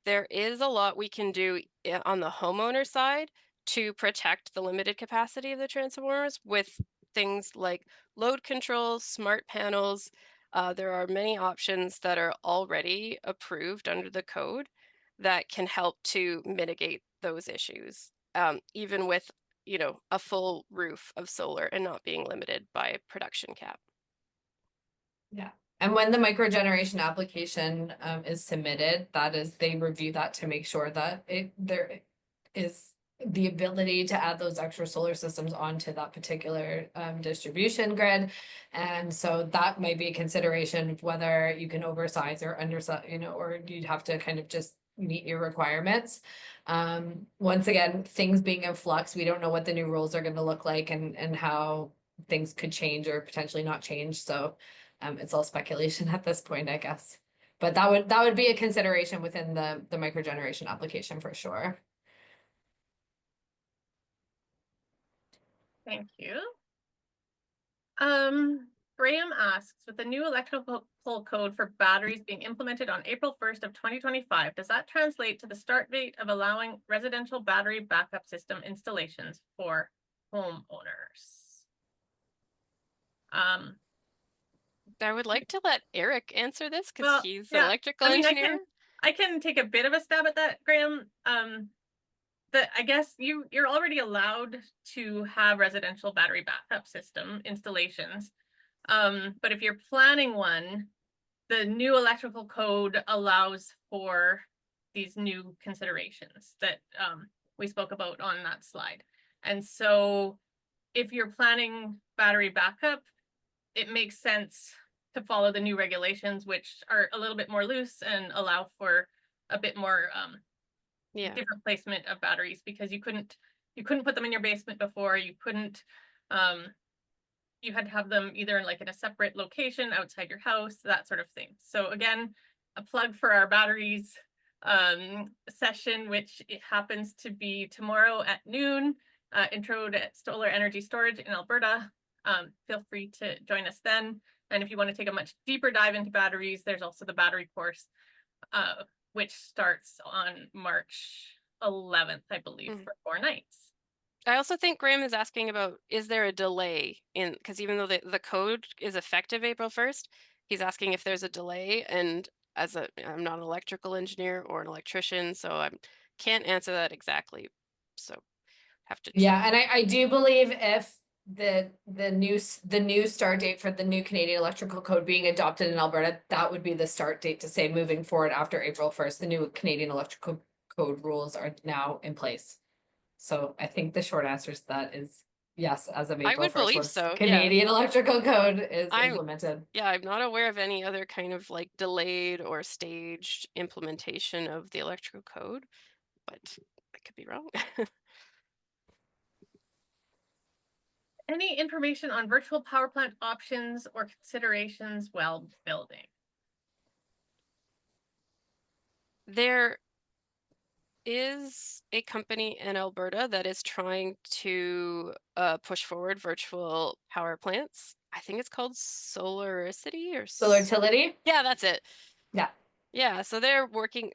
there is a lot we can do on the homeowner side to protect the limited capacity of the transformers with things like load controls, smart panels. There are many options that are already approved under the code that can help to mitigate those issues, even with a full roof of solar and not being limited by production cap. Yeah. And when the microgeneration application is submitted, they review that to make sure that there is the ability to add those extra solar systems onto that particular distribution grid. And so that might be a consideration of whether you can oversize or undersize, or you'd have to kind of just meet your requirements. Once again, things being in flux, we don't know what the new rules are going to look like and how things could change or potentially not change. So it's all speculation at this point, I guess. But that would be a consideration within the microgeneration application for sure. Thank you. Graham asks, with the new electrical code for batteries being implemented on April 1st of 2025, does that translate to the start date of allowing residential battery backup system installations for homeowners? I would like to let Eric answer this because Well, he's an yeah, electrical I mean, engineer. I can take a bit of a stab at that, Graham. I guess you're already allowed to have residential battery backup system installations. But if you're planning one, the new electrical code allows for these new considerations that we spoke about on that slide. And so if you're planning battery backup, it makes sense to follow the new regulations, which are a little bit more loose and allow for a bit more different placement of batteries, because you couldn't put them in your basement before. You couldn't you had to have them either in a separate location outside your house, that sort of thing. So again, a plug for our batteries session, which it happens to be tomorrow at noon, intro to solar energy storage in Alberta. Feel free to join us then. And if you want to take a much deeper dive into batteries, there's also the battery course, which starts on March 11th, I believe, for 4 nights. I also think Graham is asking about, is there a delay in, because even though the code is effective April 1st, he's asking if there's a delay. And I'm not an electrical engineer or an electrician, so I can't answer that exactly. So have to. Yeah, and I do believe if the new start date for the new Canadian electrical code being adopted in Alberta, that would be the start date to say moving forward after April 1st, the new Canadian electrical code rules are now in place. So I think the short answer to that is yes, as of I April would 1st, believe once so. Canadian electrical code is implemented. Yeah, I'm not aware of any other kind of delayed or staged implementation of the electrical code, but I could be wrong. Any information on virtual power plant options or considerations while building? There is a company in Alberta that is trying to push forward virtual power plants. I think it's called Solaricity or Solartility? Yeah, that's it. Yeah. Yeah, so they are working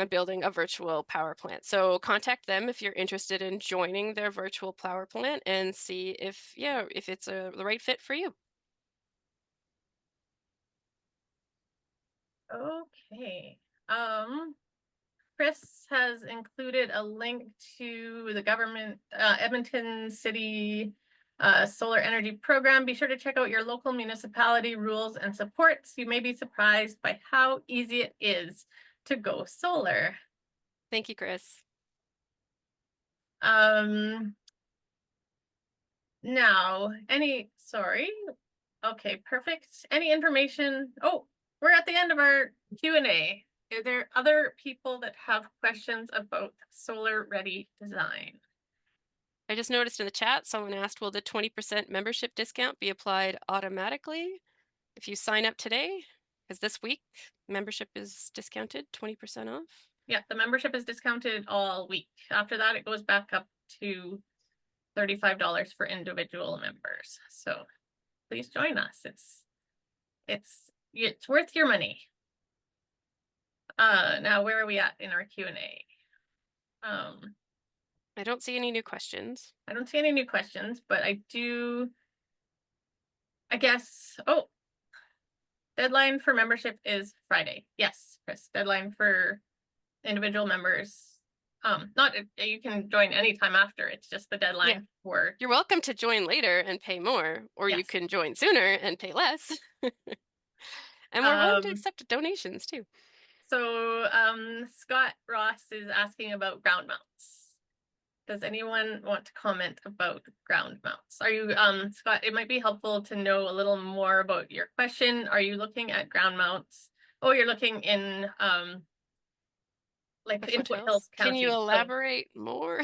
on building a virtual power plant. So contact them if you're interested in joining their virtual power plant and see if it's the right fit for you. Okay. Chris has included a link to the government Edmonton City solar energy program. Be sure to check out your local municipality rules and supports. You may be surprised by how easy it is to go solar. Thank you, Chris. Now, okay, perfect. Any information? Oh, we're at the end of our Q&A. Are there other people that have questions about solar ready design? I just noticed in the chat, someone asked, will the 20% membership discount be applied automatically? If you sign up today, because this week membership is discounted 20% off. Yeah, the membership is discounted all week. After that, it goes back up to $35 for individual members. So please join us. It's worth your money. Now where are we at in our Q&A? I don't see any new questions. I don't see any new questions, but I guess, deadline for membership is Friday. Yes, Chris, deadline for individual members. Not, you can join anytime after, it's just the deadline for. You're welcome to join later and pay more, or you Yes. can join sooner and pay less. And we're willing to accept donations too. So Scott Ross is asking about ground mounts. Does anyone want to comment about ground mounts? Are you, Scott, it might be helpful to know a little more about your question. Are you looking at ground mounts? Oh, you're looking in like in Foothills County. Can you elaborate more?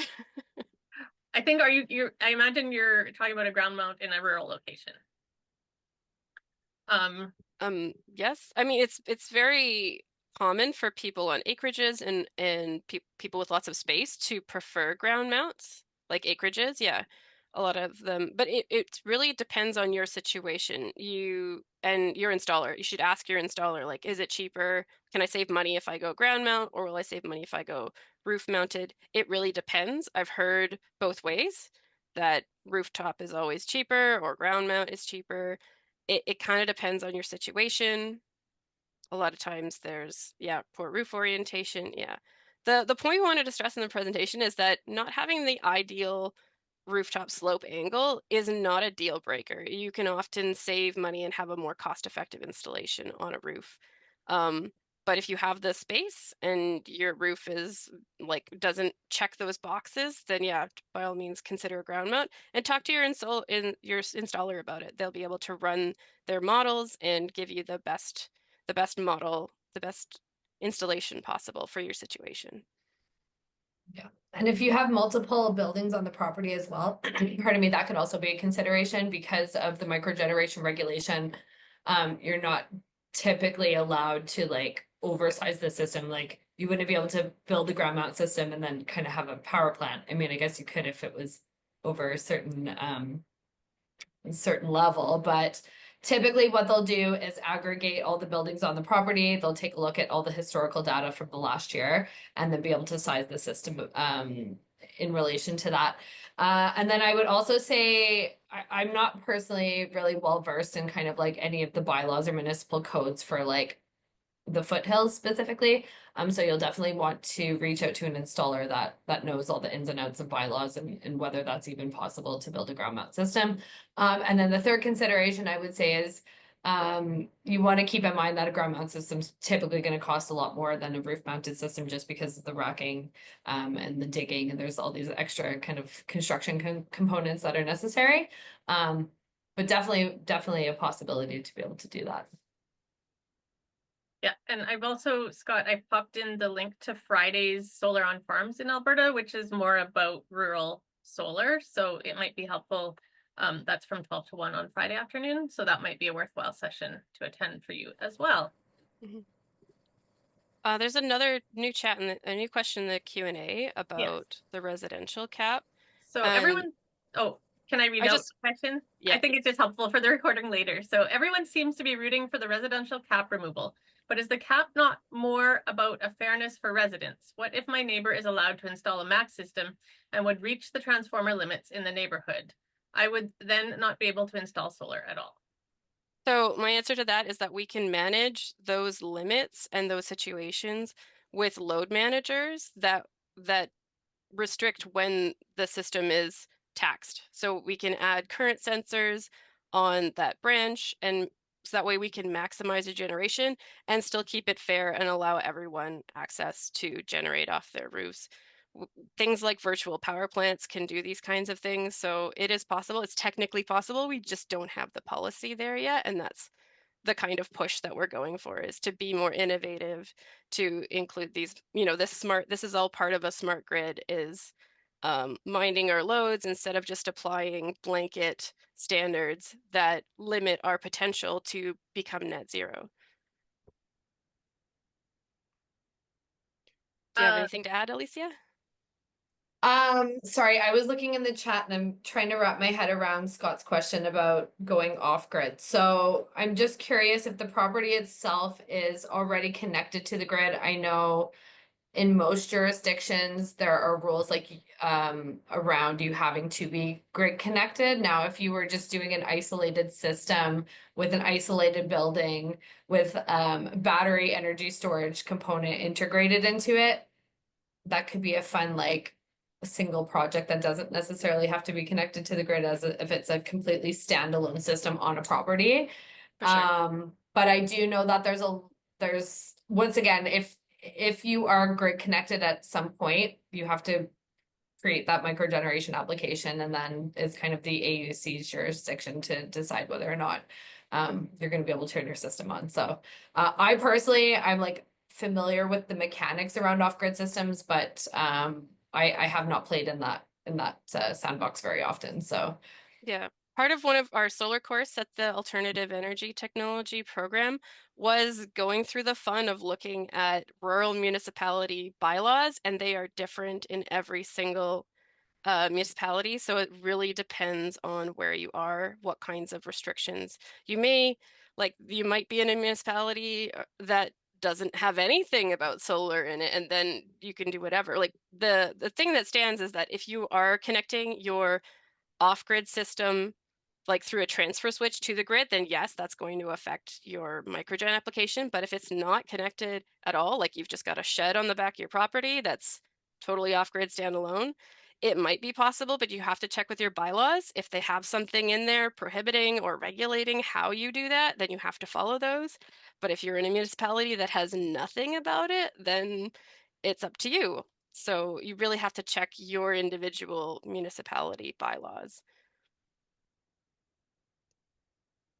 I think I imagine you're talking about a ground mount in a rural location. Yes. I mean, it's very common for people on acreages and people with lots of space to prefer ground mounts, like acreages. Yeah, a lot of them. But it really depends on your situation. You and your installer. You should ask your installer, like, is it cheaper? Can I save money if I go ground mount, or will I save money if I go roof mounted? It really depends. I've heard both ways, that rooftop is always cheaper or ground mount is cheaper. It kind of depends on your situation. A lot of times there's, poor roof orientation. Yeah. The point we wanted to stress in the presentation is that not having the ideal rooftop slope angle is not a deal breaker. You can often save money and have a more cost-effective installation on a roof. But if you have the space and your roof is doesn't check those boxes, then by all means consider a ground mount and talk to your installer about it. They'll be able to run their models and give you the best model, the best installation possible for your situation. Yeah. And if you have multiple buildings on the property as well, pardon me, that could also be a consideration because of the microgeneration regulation. You're not typically allowed to oversize the system. Like you wouldn't be able to build a ground mount system and then kind of have a power plant. I mean, I guess you could if it was over a certain level, but typically what they'll do is aggregate all the buildings on the property. They'll take a look at all the historical data from the last year and then be able to size the system in relation to that. And then I would also say I'm not personally really well versed in kind of any of the bylaws or municipal codes for the foothills specifically. So you'll definitely want to reach out to an installer that knows all the ins and outs of bylaws and whether that's even possible to build a ground mount system. And then the third consideration I would say is you want to keep in mind that a ground mount system is typically going to cost a lot more than a roof mounted system just because of the racking and the digging, and there's all these extra kind of construction components that are necessary. But definitely a possibility to be able to do that. Yeah, and I've also, Scott, I popped in the link to Friday's Solar on Farms in Alberta, which is more about rural solar. So it might be helpful. That's from 12 to 1 on Friday afternoon. So that might be a worthwhile session to attend for you as well. Mm-hmm. There's another new chat and a new question in the Q&A about the residential cap. So everyone, can I read out the question? Yeah. I think it's just helpful for the recording later. So everyone seems to be rooting for the residential cap removal. But is the cap not more about a fairness for residents? What if my neighbor is allowed to install a max system and would reach the transformer limits in the neighborhood? I would then not be able to install solar at all. So my answer to that is that we can manage those limits and those situations with load managers that restrict when the system is taxed. So we can add current sensors on that branch, and so that way we can maximize the generation and still keep it fair and allow everyone access to generate off their roofs. Things like virtual power plants can do these kinds of things. So it is possible. It's technically possible. We just don't have the policy there yet. And that's the kind of push that we're going for, is to be more innovative, to include these, this is all part of a smart grid, is minding our loads instead of just applying blanket standards that limit our potential to become net zero. Do you have Uh, anything to add, Alicia? Sorry, I was looking in the chat and I'm trying to wrap my head around Scott's question about going off grid. So I'm just curious if the property itself is already connected to the grid. I know in most jurisdictions there are rules like around you having to be grid connected. Now, if you were just doing an isolated system with an isolated building with battery energy storage component integrated into it, that could be a fun like a single project that doesn't necessarily have to be connected to the grid if it's a completely standalone system on a property. For sure. But I do know that there's once again, if you are grid connected at some point, you have to create that microgeneration application, and then it's kind of the AUC's jurisdiction to decide whether or not you're going to be able to turn your system on. So I personally, I'm like familiar with the mechanics around off-grid systems, but I have not played in that sandbox very often. So Yeah. Part of one of our solar course at the Alternative Energy Technology program was going through the fun of looking at rural municipality bylaws, and they are different in every single municipality. So it really depends on where you are, what kinds of restrictions you might be in a municipality that doesn't have anything about solar in it, and then you can do whatever. Like the thing that stands is that if you are connecting your off-grid system like through a transfer switch to the grid, then yes, that's going to affect your microgen application. But if it's not connected at all, like you've just got a shed on the back of your property that's totally off-grid standalone, it might be possible, but you have to check with your bylaws. If they have something in there prohibiting or regulating how you do that, then you have to follow those. But if you're in a municipality that has nothing about it, then it's up to you. So you really have to check your individual municipality bylaws.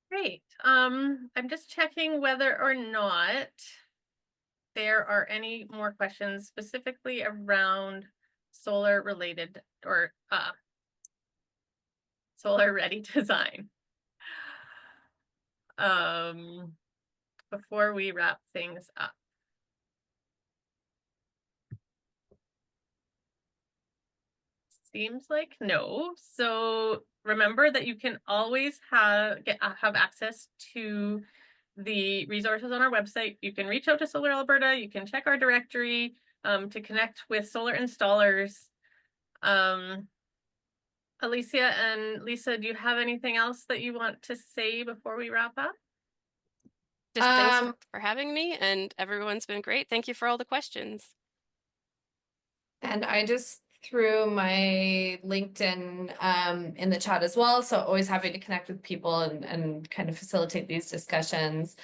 Great. I'm just checking whether or not there are any more questions specifically around solar related or solar ready design. Before we wrap things up. Seems like no. So remember that you can always have access to the resources on our website. You can reach out to Solar Alberta. You can check our directory to connect with solar installers. Alicia and Lisa, do you have anything else that you want to say before we wrap up? Just thanks for having me, and everyone's been great. Thank you for all the questions. and I just threw my LinkedIn in the chat as well. So always happy to connect with people and kind of facilitate these discussions.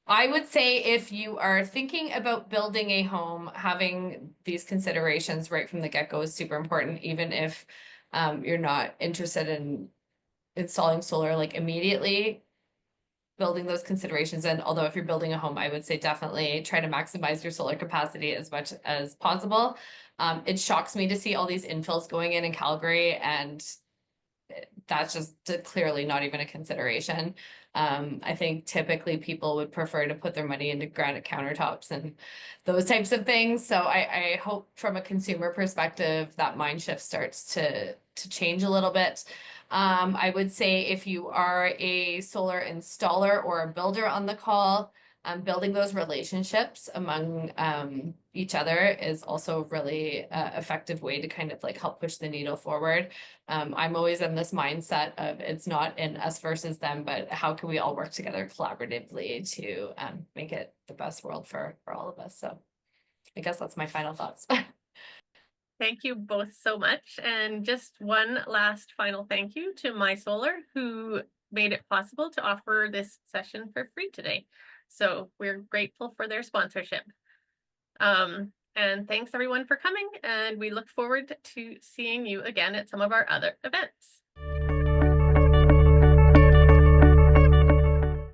I would say if you are thinking about building a home, having these considerations right from the get-go is super important, even if you're not interested in installing solar like immediately. Building those considerations in. Although if you're building a home, I would say definitely try to maximize your solar capacity as much as possible. It shocks me to see all these infills going in Calgary, and that's just clearly not even a consideration. I think typically people would prefer to put their money into granite countertops and those types of things. So I hope from a consumer perspective that mind shift starts to change a little bit. I would say if you are a solar installer or a builder on the call, building those relationships among each other is also a really effective way to kind of like help push the needle forward. I'm always in this mindset of it's not in us versus them, but how can we all work together collaboratively to make it the best world for all of us. So I guess that's my final thoughts. Thank you both so much. And just one last final thank you to My Solar, who made it possible to offer this session for free today. So we're grateful for their sponsorship. And thanks everyone for coming, and we look forward to seeing you again at some of our other events.